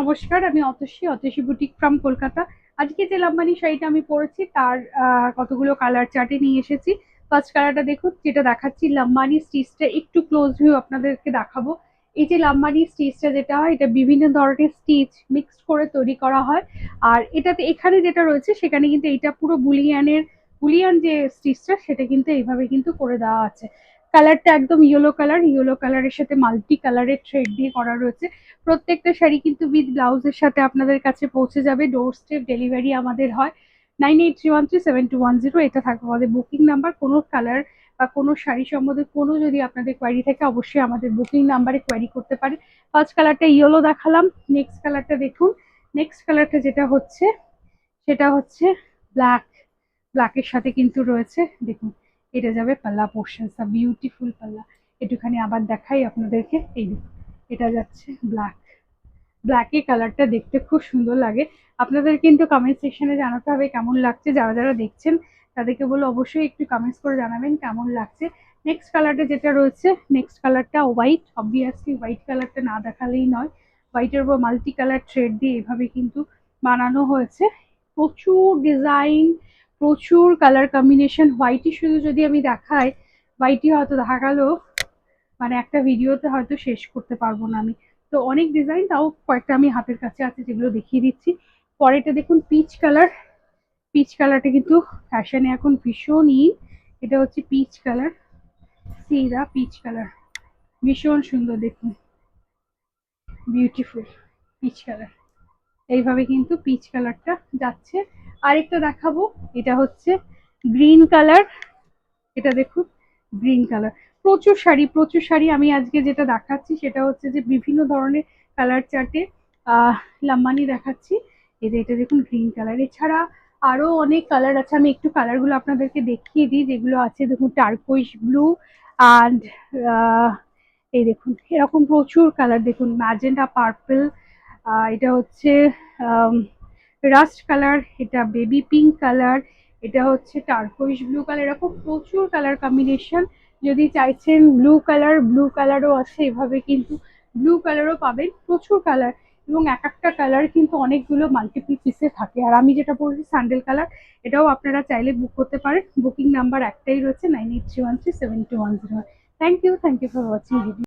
নমস্কার, আমি Atasi boutique from Kolkata. আজকে যে লাম্বানি শাড়িটা আমি পরেছি তার কতগুলো কালার চার্টে নিয়ে এসেছি। ফার্স্ট কালারটা দেখুন, যেটা দেখাচ্ছি লাম্বানি স্টিচটা একটু ক্লোজ ভিউ আপনাদেরকে দেখাবো। এই যে লাম্বানি স্টিচটা যেটা হয়, এটা বিভিন্ন ধরনের স্টিচ মিক্সড করে তৈরি করা হয়। আর এটাতে এখানে যেটা রয়েছে সেখানে কিন্তু এটা পুরো বুলিয়ান যে স্টিচটা সেটা কিন্তু এইভাবে কিন্তু করে দেওয়া আছে। কালারটা একদম ইয়েলো কালারের সাথে মাল্টি কালারের থ্রেড দিয়ে করা রয়েছে। প্রত্যেকটা শাড়ি কিন্তু উইথ ব্লাউজের সাথে আপনাদের কাছে পৌঁছে যাবে। ডোর স্টেপ ডেলিভারি আমাদের হয়। 98313721 এটা থাকবে আমাদের বুকিং নাম্বার। কোনো কালার বা কোনো শাড়ি সম্বন্ধে কোনো যদি আপনাদের কোয়ারি থাকে অবশ্যই আমাদের বুকিং নাম্বারে কোয়ারি করতে পারে। ফার্স্ট কালারটা ইয়েলো দেখালাম। নেক্সট কালারটা দেখুন। নেক্সট কালারটা যেটা হচ্ছে সেটা হচ্ছে ব্ল্যাক। ব্ল্যাকের সাথে কিন্তু রয়েছে দেখুন, এটা যাবে পাল্লা পোর্শন, বিউটিফুল পাল্লা। একটুখানি আবার দেখাই আপনাদেরকে, এই দেখুন, এটা যাচ্ছে ব্ল্যাক। ব্ল্যাকে কালারটা দেখতে খুব সুন্দর লাগে। আপনাদের কিন্তু কমেন্ট সেকশনে জানাতে হবে কেমন লাগছে। যারা যারা দেখছেন তাদেরকে বলে অবশ্যই একটু কমেন্টস করে জানাবেন কেমন লাগছে। নেক্সট কালারটা যেটা রয়েছে, নেক্সট কালারটা হোয়াইট। অবভিয়াসলি হোয়াইট কালারটা না দেখালেই নয়। হোয়াইটের উপর মাল্টি কালার থ্রেড দিয়ে এভাবে কিন্তু বানানো হয়েছে। প্রচুর ডিজাইন, প্রচুর কালার কম্বিনেশন। হোয়াইটই শুধু যদি আমি দেখাই, হোয়াইটই হয়তো দেখা গেল মানে একটা ভিডিওতে হয়তো শেষ করতে পারবো না আমি। তো অনেক ডিজাইন, তাও কয়েকটা আমি হাতের কাছে আছে যেগুলো দেখিয়ে দিচ্ছি। পরেরটা দেখুন পিচ কালার। পিচ কালারটা কিন্তু ফ্যাশনে এখন ভীষণ এটা হচ্ছে পিচ কালার। সিরা পিচ কালার, ভীষণ সুন্দর দেখুন, বিউটিফুল পিচ কালার। এইভাবে কিন্তু পিচ কালারটা যাচ্ছে। আরেকটা দেখাবো, এটা হচ্ছে গ্রিন কালার। এটা দেখুন, গ্রিন কালার। প্রচুর শাড়ি আমি আজকে যেটা দেখাচ্ছি সেটা হচ্ছে যে বিভিন্ন ধরনের কালার চার্টে লাম্বানি দেখাচ্ছি। এই যে এটা দেখুন গ্রিন কালার। এছাড়া আরো অনেক কালার আছে, আমি একটু কালারগুলো আপনাদেরকে দেখিয়ে দিই যেগুলো আছে। দেখুন টার্কোইশ ব্লু অ্যান্ড এই দেখুন এরকম প্রচুর কালার। দেখুন ম্যাজেন্টা পার্পল, এটা হচ্ছে রাস্ট কালার, এটা বেবি পিঙ্ক কালার, এটা হচ্ছে টার্কোইশ ব্লু কালার। এরকম প্রচুর কালার কম্বিনেশন। যদি চাইছেন ব্লু কালারও আছে, এভাবে কিন্তু ব্লু কালারও পাবেন। প্রচুর কালার, এবং এক একটা কালার কিন্তু অনেকগুলো মাল্টিপল পিসে থাকে। আর আমি যেটা পরেছি স্যান্ডেল কালার, এটাও আপনারা চাইলে বুক করতে পারেন। বুকিং নাম্বার একটাই রয়েছে, 9831372101। Thank you for watching video.